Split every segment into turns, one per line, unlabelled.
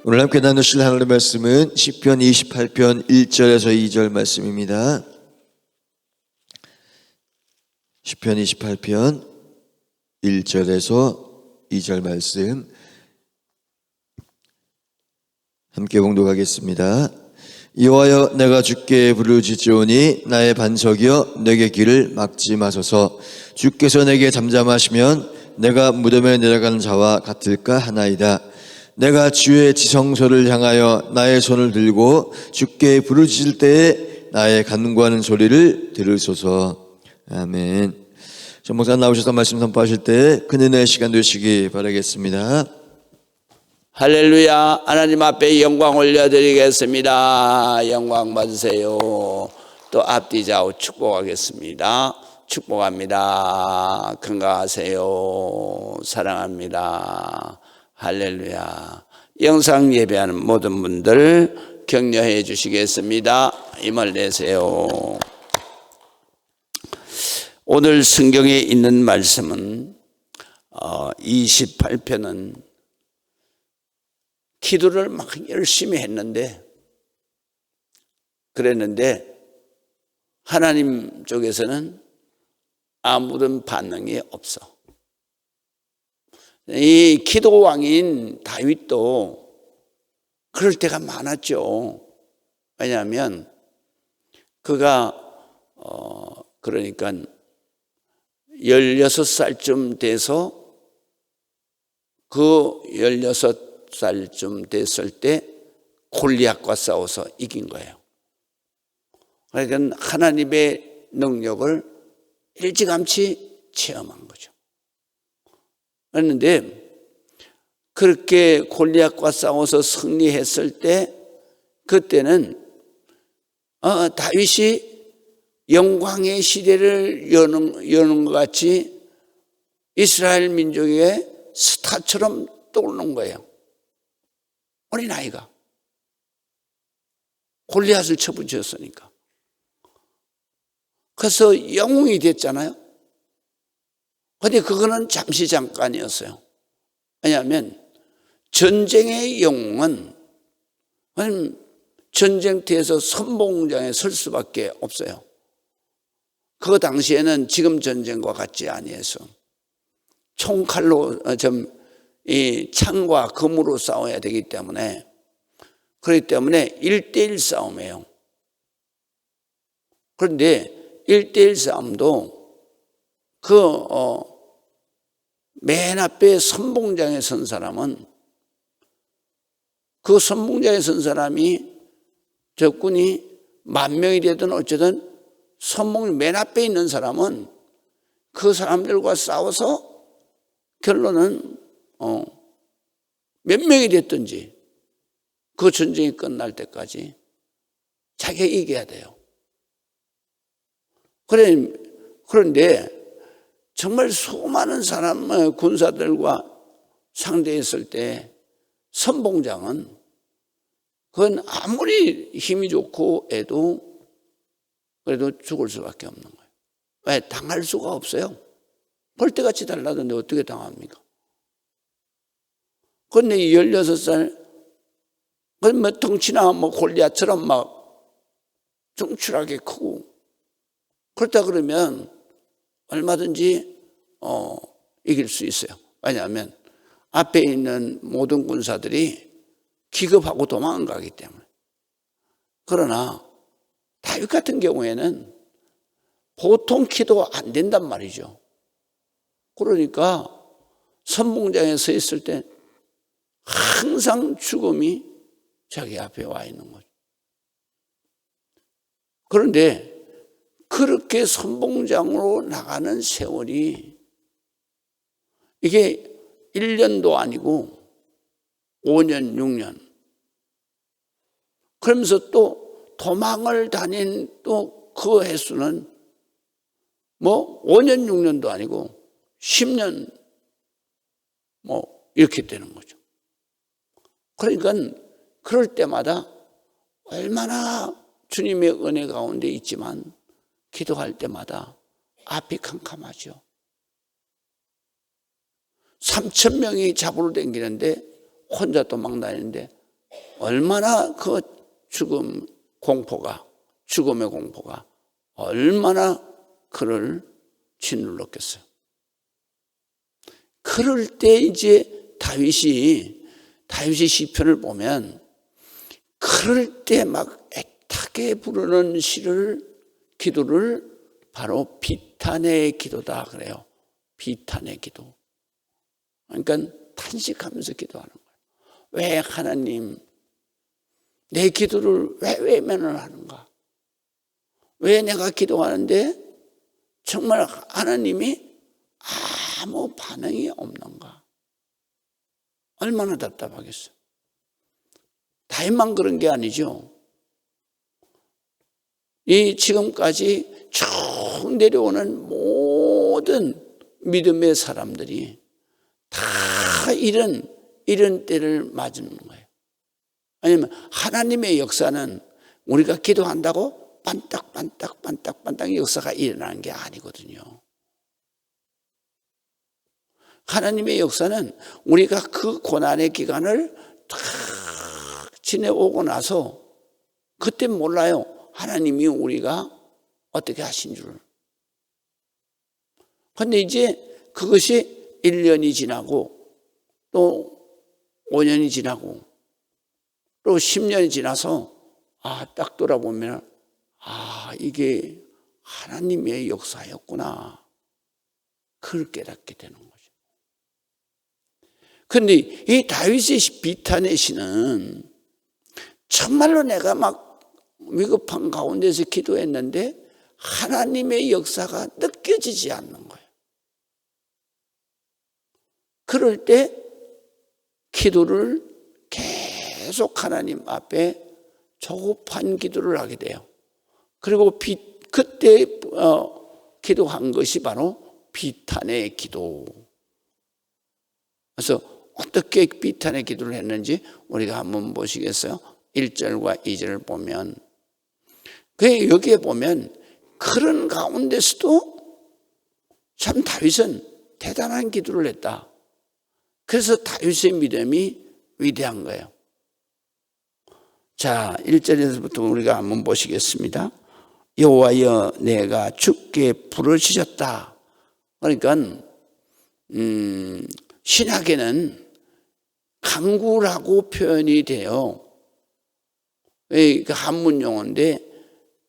오늘 함께 나누실 하나님의 말씀은 시편 28편 1절에서 2절 말씀입니다. 시편 28편 1절에서 2절 말씀 함께 봉독하겠습니다. 여호와여, 내가 주께 부르짖으오니 나의 반석이여, 내게 길을 막지 마소서. 주께서 내게 잠잠하시면 내가 무덤에 내려가는 자와 같을까 하나이다. 내가 주의 지성소를 향하여 나의 손을 들고 주께 부르짖을 때에 나의 간구하는 소리를 들으소서. 아멘. 전 목사 나오셔서 말씀 선포하실 때 큰 은혜의 시간 되시기 바라겠습니다.
할렐루야. 하나님 앞에 영광 올려드리겠습니다. 영광 받으세요. 또 앞뒤 좌우 축복하겠습니다. 축복합니다. 건강하세요. 사랑합니다. 할렐루야. 영상 예배하는 모든 분들 격려해 주시겠습니다. 힘을 내세요. 오늘 성경에 있는 말씀은 28편은 기도를 막 열심히 했는데 하나님 쪽에서는 아무런 반응이 없어. 이 기도왕인 다윗도 그럴 때가 많았죠. 왜냐하면 그가 그러니까 16살쯤 돼서 그 16살쯤 됐을 때 골리앗과 싸워서 이긴 거예요. 그러니까 하나님의 능력을 일찌감치 체험한 거죠. 그런데 그렇게 골리앗과 싸워서 승리했을 때 그때는 다윗이 영광의 시대를 여는 것 같이 이스라엘 민족의 스타처럼 떠오르는 거예요. 어린아이가 골리앗을 쳐부쳤으니까. 그래서 영웅이 됐잖아요. 그런데 그거는 잠시 잠깐이었어요. 왜냐하면 전쟁의 영웅은 전쟁터에서 선봉장에 설 수밖에 없어요. 그 당시에는 지금 전쟁과 같지 아니해서 총칼로 이 창과 검으로 싸워야 되기 때문에, 그렇기 때문에 1대1 싸움이에요. 그런데 1대1 싸움도 맨 앞에 선봉장에 선 사람은, 그 선봉장에 선 사람이 적군이 10,000명이 되든 어쨌든 선봉 맨 앞에 있는 사람은 그 사람들과 싸워서 결론은 몇 명이 됐든지 그 전쟁이 끝날 때까지 자기가 이겨야 돼요. 그런데 정말 수많은 사람 군사들과 상대했을 때 선봉장은 그건 아무리 힘이 좋고 해도 그래도 죽을 수밖에 없는 거예요. 왜? 당할 수가 없어요. 벌떼같이 달라던데 어떻게 당합니까? 그런데 16살, 뭐 덩치나 뭐 골리앗처럼 막 정출하게 크고, 그렇다 그러면 얼마든지 이길 수 있어요. 왜냐하면 앞에 있는 모든 군사들이 기겁하고 도망가기 때문에. 그러나 다윗 같은 경우에는 보통 기도 안 된단 말이죠. 그러니까 선봉장에 서 있을 때 항상 죽음이 자기 앞에 와 있는 거죠. 그런데 그렇게 선봉장으로 나가는 세월이 이게 1년도 아니고 5년, 6년. 그러면서 또 도망을 다닌 또 그 횟수는 뭐 5년, 6년도 아니고 10년 뭐 이렇게 되는 거죠. 그러니까 그럴 때마다 얼마나 주님의 은혜 가운데 있지만 기도할 때마다 앞이 캄캄하죠. 3,000명이 잡으러 다니는데 혼자 도망다니는데 얼마나 그 죽음의 공포가 얼마나 그를 짓눌렀겠어요. 그럴 때 이제 다윗이 시편을 보면 그럴 때 막 애타게 부르는 기도를 바로 비탄의 기도다 그래요. 비탄의 기도. 그러니까 탄식하면서 기도하는 거예요. 왜 하나님 내 기도를 왜 외면을 하는가? 왜 내가 기도하는데 정말 하나님이 아무 반응이 없는가? 얼마나 답답하겠어요. 다윗만 그런 게 아니죠. 이 지금까지 쭉 내려오는 모든 믿음의 사람들이 다 이런 때를 맞는 거예요. 아니면 하나님의 역사는 우리가 기도한다고 반딱반딱 역사가 일어나는 게 아니거든요. 하나님의 역사는 우리가 그 고난의 기간을 탁 지내오고 나서 그때 몰라요. 하나님이 우리가 어떻게 하신 줄. 그런데 이제 그것이 1년이 지나고 또 5년이 지나고 또 10년이 지나서 딱 돌아보면 이게 하나님의 역사였구나. 그걸 깨닫게 되는 거죠. 그런데 이 다윗의 비탄의 시는 정말로 내가 막 위급한 가운데서 기도했는데 하나님의 역사가 느껴지지 않는 거예요. 그럴 때 기도를 계속 하나님 앞에 조급한 기도를 하게 돼요. 그리고 그때 기도한 것이 바로 비탄의 기도. 그래서 어떻게 비탄의 기도를 했는지 우리가 한번 보시겠어요? 1절과 2절을 보면 여기에 보면 그런 가운데서도 참 다윗은 대단한 기도를 했다. 그래서 다윗의 믿음이 위대한 거예요. 자, 1절에서부터 우리가 한번 보시겠습니다. 여호와여 내가 주께 부르짖었다. 그러니까 신약에는 간구라고 표현이 돼요. 한문 용어인데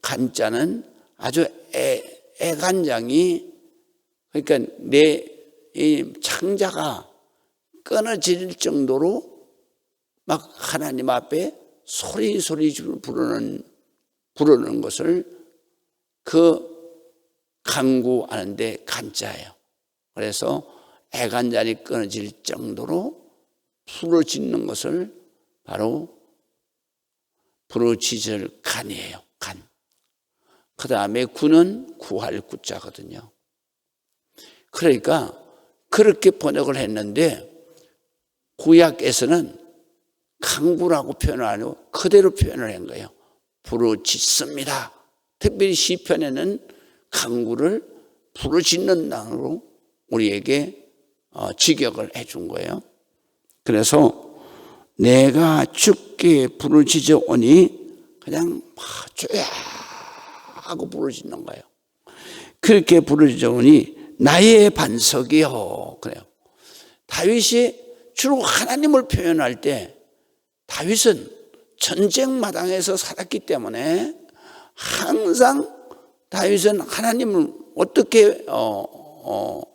간자는 아주 애간장이 그러니까 내 창자가 끊어질 정도로 막 하나님 앞에 소리 부르는 것을 그 간구하는데 간자예요. 그래서 애간장이 끊어질 정도로 부르짖는 것을 바로 부르짖을 간이에요. 간. 그 다음에 구는 구할 구자거든요. 그러니까 그렇게 번역을 했는데 구약에서는 간구라고 표현을 안 하고 그대로 표현을 한 거예요. 부르짖습니다. 특별히 시편에는 간구를 부르짖는 단어로 우리에게 직역을 해준 거예요. 그래서 내가 주께 부르짖어오니 그냥 주야 하고 부르짖는 거예요. 그렇게 부르짖어오니 나의 반석이요. 그래요. 다윗이 주로 하나님을 표현할 때 다윗은 전쟁 마당에서 살았기 때문에 항상 다윗은 하나님을 어떻게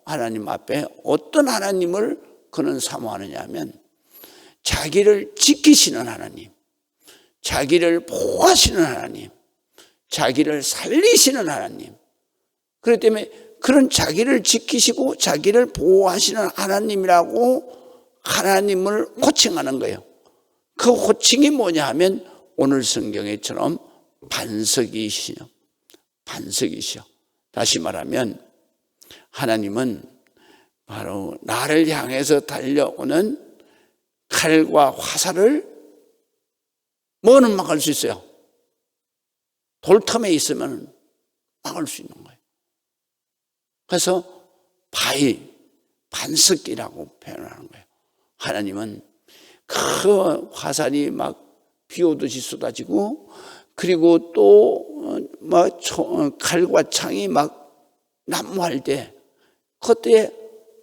하나님 앞에 어떤 하나님을 그는 사모하느냐 하면 자기를 지키시는 하나님, 자기를 보호하시는 하나님, 자기를 살리시는 하나님. 그렇기 때문에 그런 자기를 지키시고 자기를 보호하시는 하나님이라고 하나님을 호칭하는 거예요. 그 호칭이 뭐냐 하면 오늘 성경에처럼 반석이시여. 다시 말하면 하나님은 바로 나를 향해서 달려오는 칼과 화살을 뭐는 막을 수 있어요? 돌틈에 있으면 막을 수 있는 거예요. 그래서 반석이라고 표현하는 거예요. 하나님은 그 화살이 막 비 오듯이 쏟아지고, 그리고 또 막 칼과 창이 막 난무할 때, 그때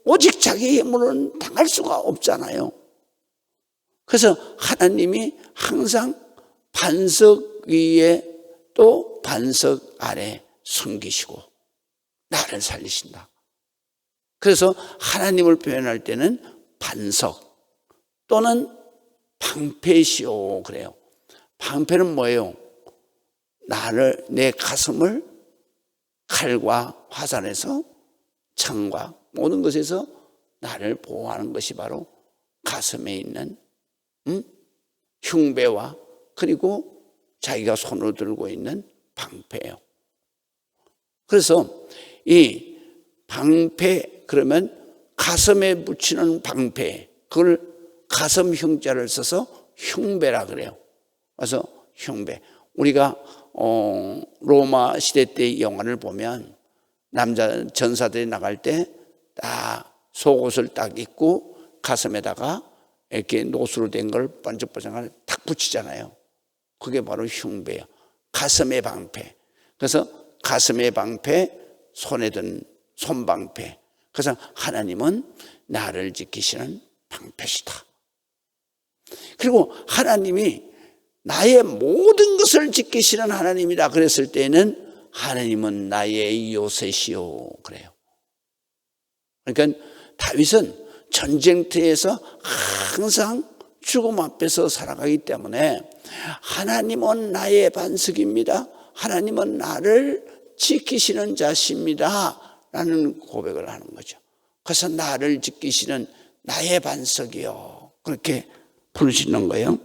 오직 자기 힘으로는 당할 수가 없잖아요. 그래서 하나님이 항상 반석 위에 또 반석 아래 숨기시고 나를 살리신다. 그래서 하나님을 표현할 때는 반석 또는 방패시오 그래요. 방패는 뭐예요? 내 가슴을 칼과 화살에서 창과 모든 것에서 나를 보호하는 것이 바로 가슴에 있는 흉배와 그리고 자기가 손으로 들고 있는 방패예요. 그래서 이 방패 그러면 가슴에 붙이는 방패, 그걸 가슴 흉자를 써서 흉배라 그래요. 그래서 흉배. 우리가 로마 시대 때 영화를 보면 남자 전사들이 나갈 때 딱 속옷을 딱 입고 가슴에다가 이렇게 노수로 된 걸 번쩍번쩍 탁 붙이잖아요. 그게 바로 흉배예요. 가슴의 방패. 그래서 가슴의 방패, 손에 든 손방패. 그래서 하나님은 나를 지키시는 방패시다. 그리고 하나님이 나의 모든 것을 지키시는 하나님이다 그랬을 때는 하나님은 나의 요새시오 그래요. 그러니까 다윗은 전쟁터에서 항상 죽음 앞에서 살아가기 때문에 하나님은 나의 반석입니다. 하나님은 나를 지키시는 자십니다. 라는 고백을 하는 거죠. 그래서 나를 지키시는 나의 반석이요. 그렇게 부르시는 거예요.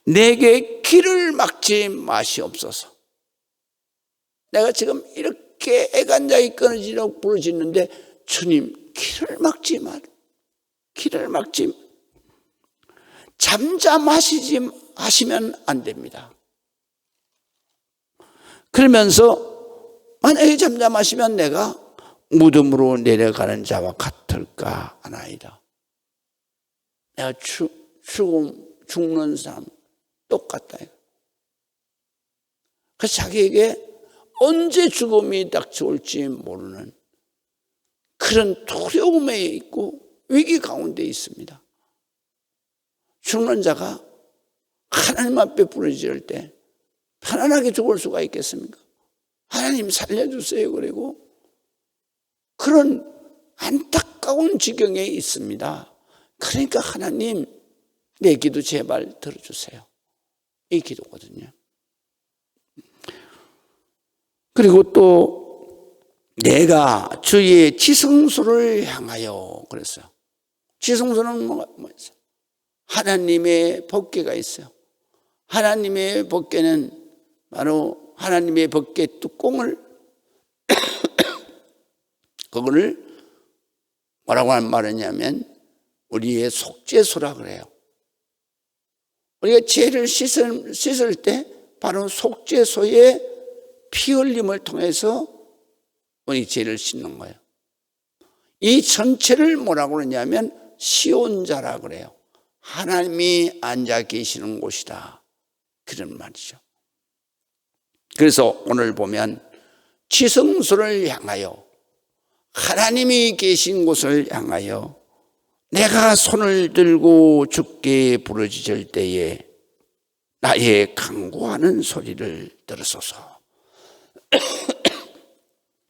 내게 길을 막지 마시옵소서. 내가 지금 이렇게 애간장이 끊어지려고 부르짖는데 주님 길을 막지 마. 길을 막지 하시면 안 됩니다. 그러면서 만약에 잠잠하시면 내가 무덤으로 내려가는 자와 같을까 하나이다. 내가 죽는 사람 똑같다. 그래서 자기에게 언제 죽음이 닥쳐올지 모르는 그런 두려움에 있고 위기 가운데 있습니다. 죽는 자가 하나님 앞에 부르짖을 때 편안하게 죽을 수가 있겠습니까? 하나님 살려주세요. 그리고 그런 안타까운 지경에 있습니다. 그러니까 하나님 내 기도 제발 들어주세요. 이 기도거든요. 그리고 또 내가 주의 지성소를 향하여 그랬어요. 지성소는 뭐가 있어요? 하나님의 법궤가 있어요. 하나님의 법궤는 바로 하나님의 법궤 뚜껑을 그거를 뭐라고 말하냐면 우리의 속죄소라 그래요. 우리가 죄를 씻을 때 바로 속죄소의 피 흘림을 통해서 우리 죄를 씻는 거예요. 이 전체를 뭐라고 그러냐면 시온자라 그래요. 하나님이 앉아 계시는 곳이다. 그런 말이죠. 그래서 오늘 보면 지성소를 향하여 하나님이 계신 곳을 향하여 내가 손을 들고 주께 부르짖을 때에 나의 간구하는 소리를 들으소서.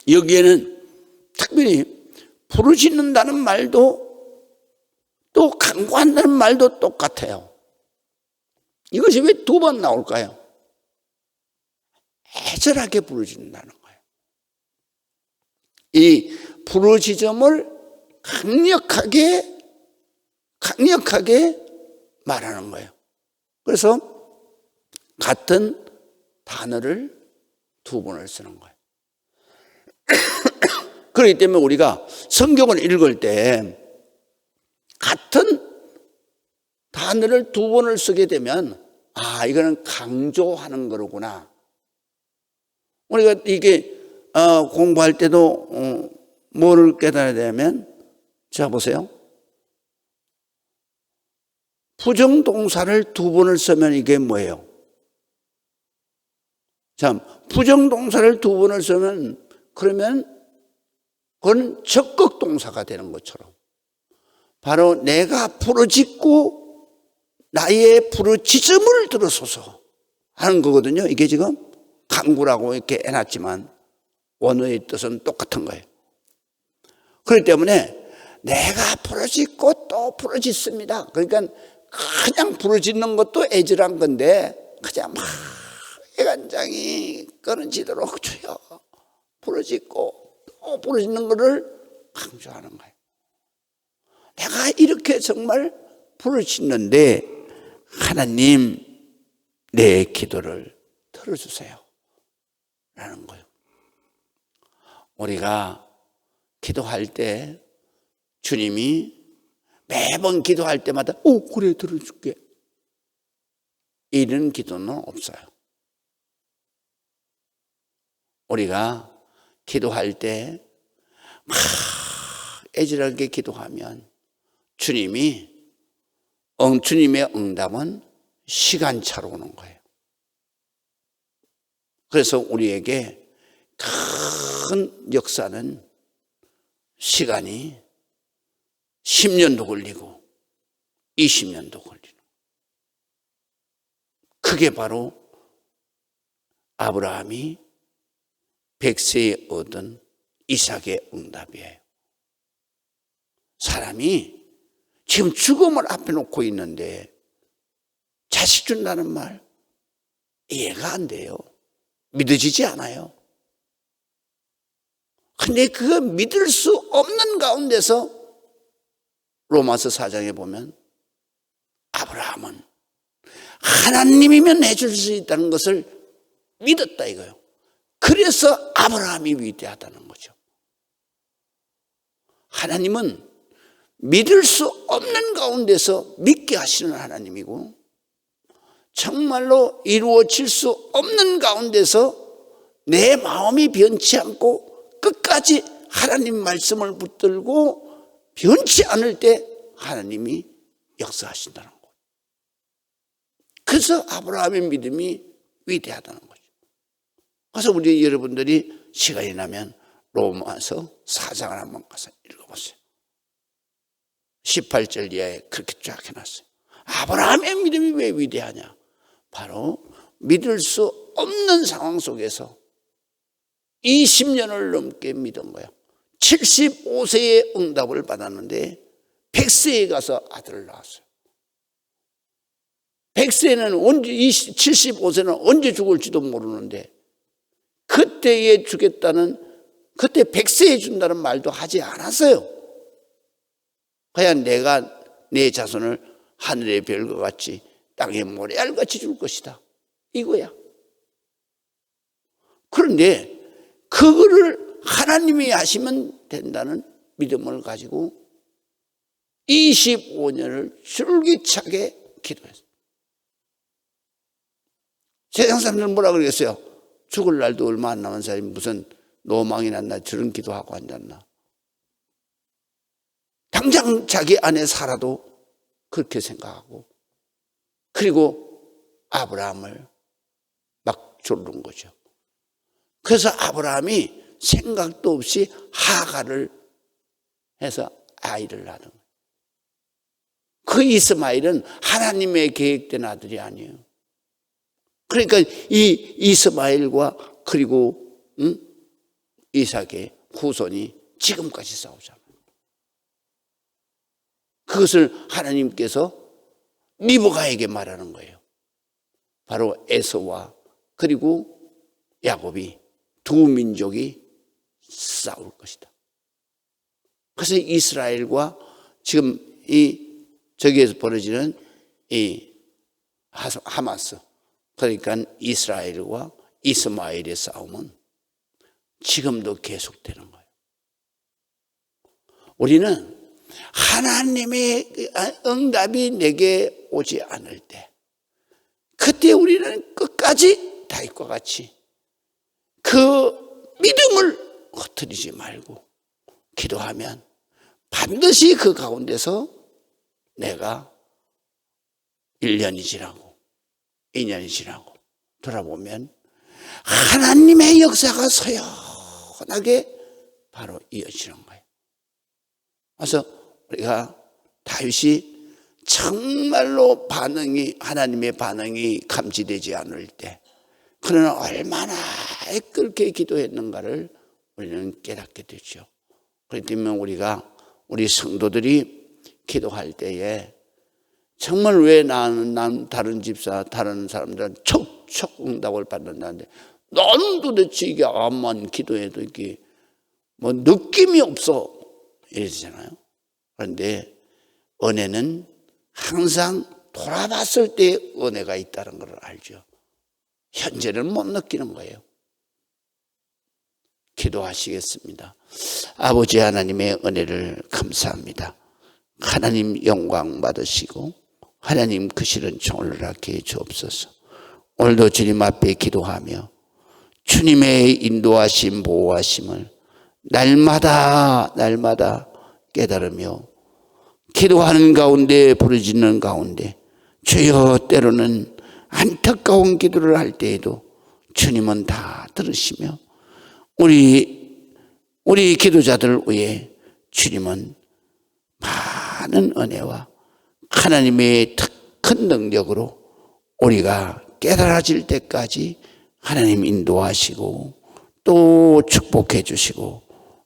여기에는 특별히 부르짖는다는 말도 또 간구한다는 말도 똑같아요. 이것이 왜 두 번 나올까요? 애절하게 부르짖는다는 거예요. 이 부르짖음을 강력하게 말하는 거예요. 그래서 같은 단어를 두 번을 쓰는 거예요. 그렇기 때문에 우리가 성경을 읽을 때 같은 단어를 두 번을 쓰게 되면 이거는 강조하는 거로구나. 우리가 이게 공부할 때도 뭐를 깨달아야 되냐면 자 보세요. 부정동사를 두 번을 쓰면 이게 뭐예요? 참, 부정동사를 두 번을 쓰면 그러면 그건 적극동사가 되는 것처럼 바로 내가 부르짖고 나의 부르짖음을 들으소서 하는 거거든요. 이게 지금 강구라고 이렇게 해놨지만 원어의 뜻은 똑같은 거예요. 그렇기 때문에 내가 부르짖고 또 부르짖습니다. 그러니까 그냥 부르짖는 것도 애절한 건데 그냥 막 애간장이 끊어지도록 주여 부르짖고 또 부르짖는 것을 강조하는 거예요. 내가 이렇게 정말 부르짖는데 하나님 내 기도를 들어주세요 라는 거예요. 우리가 기도할 때 주님이 매번 기도할 때마다 그래 들어줄게 이런 기도는 없어요. 우리가 기도할 때 막 애절하게 기도하면 주님의 응답은 시간차로 오는 거예요. 그래서 우리에게 큰 역사는 시간이 10년도 걸리고 20년도 걸리는 그게 바로 아브라함이 100세에 얻은 이삭의 응답이에요. 사람이 지금 죽음을 앞에 놓고 있는데 자식 준다는 말 이해가 안 돼요. 믿어지지 않아요. 근데 그거 믿을 수 없는 가운데서 로마서 4장에 보면 아브라함은 하나님이면 해줄 수 있다는 것을 믿었다 이거예요. 그래서 아브라함이 위대하다는 거죠. 하나님은 믿을 수 없는 가운데서 믿게 하시는 하나님이고 정말로 이루어질 수 없는 가운데서 내 마음이 변치 않고 끝까지 하나님 말씀을 붙들고 변치 않을 때 하나님이 역사하신다는 거예요. 그래서 아브라함의 믿음이 위대하다는 거죠. 그래서 우리 여러분들이 시간이 나면 로마서 4장을 한번 가서 읽어보세요. 18절 이하에 그렇게 쫙 해놨어요. 아브라함의 믿음이 왜 위대하냐? 바로 믿을 수 없는 상황 속에서 20년을 넘게 믿은 거예요. 75세의 응답을 받았는데 100세에 가서 아들을 낳았어요. 100세는 언제, 75세는 언제 죽을지도 모르는데 그때에 주겠다는, 그때 100세에 준다는 말도 하지 않았어요. 그냥 내가 내 자손을 하늘의 별과 같이 땅의 모래알같이 줄 것이다 이거야. 그런데 그거를 하나님이 하시면 된다는 믿음을 가지고 25년을 줄기차게 기도했어요. 세상 사람들은 뭐라 그러겠어요? 죽을 날도 얼마 안 남은 사람이 무슨 노망이 났나 저런 기도하고 앉았나. 당장 자기 안에 살아도 그렇게 생각하고 그리고 아브라함을 막 조른 거죠. 그래서 아브라함이 생각도 없이 하가를 해서 아이를 낳은 거예요. 그 이스마엘은 하나님의 계획된 아들이 아니에요. 그러니까 이 이스마엘과 그리고 이삭의 후손이 지금까지 싸우잖아요. 그것을 하나님께서 리브가에게 말하는 거예요. 바로 에서와 그리고 야곱이 두 민족이 싸울 것이다. 그래서 이스라엘과 지금 저기에서 벌어지는 이 하마스, 그러니까 이스라엘과 이스마엘의 싸움은 지금도 계속되는 거예요. 우리는 하나님의 응답이 내게 오지 않을 때 그때 우리는 끝까지 다윗과 같이 그 믿음을 흐트리지 말고 기도하면 반드시 그 가운데서 내가 1년이 지나고 2년이 지나고 돌아보면 하나님의 역사가 소연하게 바로 이어지는 거예요. 그래서 우리가 다윗이 정말로 하나님의 반응이 감지되지 않을 때 그는 얼마나 그렇게 기도했는가를 우리는 깨닫게 되죠. 그렇기 때문에 우리 성도들이 기도할 때에 정말 왜 난 다른 집사, 다른 사람들은 척척 응답을 받는다는데 나는 도대체 이게 암만 기도해도 이게 뭐 느낌이 없어 이러잖아요. 그런데 은혜는 항상 돌아봤을 때 은혜가 있다는 걸 알죠. 현재는 못 느끼는 거예요. 기도하시겠습니다. 아버지 하나님의 은혜를 감사합니다. 하나님 영광 받으시고 하나님 크시는 종을 낳게 주옵소서. 오늘도 주님 앞에 기도하며 주님의 인도하심 보호하심을 날마다 깨달으며 기도하는 가운데 부르짖는 가운데 주여 때로는 안타까운 기도를 할 때에도 주님은 다 들으시며 우리 기도자들을 위해 주님은 많은 은혜와 하나님의 큰 능력으로 우리가 깨달아질 때까지 하나님 인도하시고 또 축복해 주시고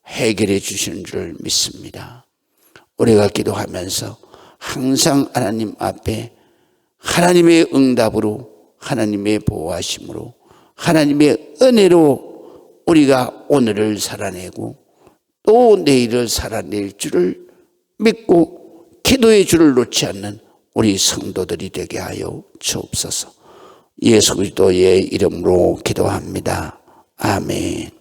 해결해 주시는 줄 믿습니다. 우리가 기도하면서 항상 하나님 앞에 하나님의 응답으로 하나님의 보호하심으로 하나님의 은혜로 우리가 오늘을 살아내고 또 내일을 살아낼 줄을 믿고 기도의 줄을 놓지 않는 우리 성도들이 되게 하여 주옵소서. 예수 그리스도의 이름으로 기도합니다. 아멘.